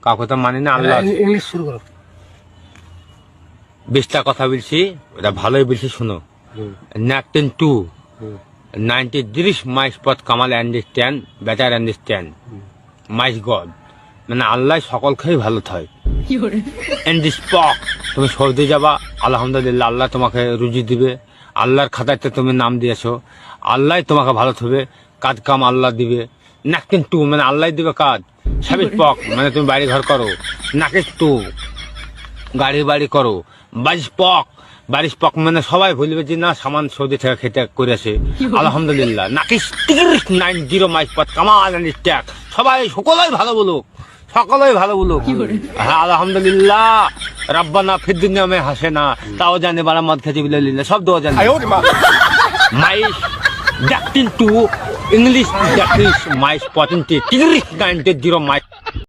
কাউকে তো মানি না আল্লাহ। ইংলিশ শুরু করো। 20টা কথা বলছি, ওটা ভালোই বলছি, শুনো। Nectin 2, 90 degrees my spot Kamal understand, better understand. My God, মানে আল্লাহ সকল খেয়ে ভালো থাকে। And this spot, তুমি সৌদি যাবা, আলহামদুলিল্লাহ আল্লাহ তোমাকে রুজি দিবে। আল্লাহর খাতাতে তুমি নাম দিয়েছো, আল্লাহ তোমাকে ভালো থাকবে, কাজ কাম আল্লাহ দিবে। Nectin 2 মানে আল্লাহ দিবে কাজ। সাবিত পক মানে তুমি বাড়ি ঘর করো। নাকিস 2 গাড়ি করো। বারিশ পক মানে সবাই বলবে যে না সামান সৌদি থেকে খেতে করেছে, আলহামদুলিল্লাহ। নাকিস 90 মাইস পথ কামাল ট্যাক, সবাই সকলেই ভালো বলুক, সকলেই ভালো বলুক। হ্যাঁ আলহামদুলিল্লাহ। রাব্বানা ফিদ দুনিয়া মে হাসেনা, তাও জানে বারা মদ খেতে বিল্লাহ, সব দোয়া জানে। মাইস Nectin 2 ইংলিশ মাইস 90 মাইস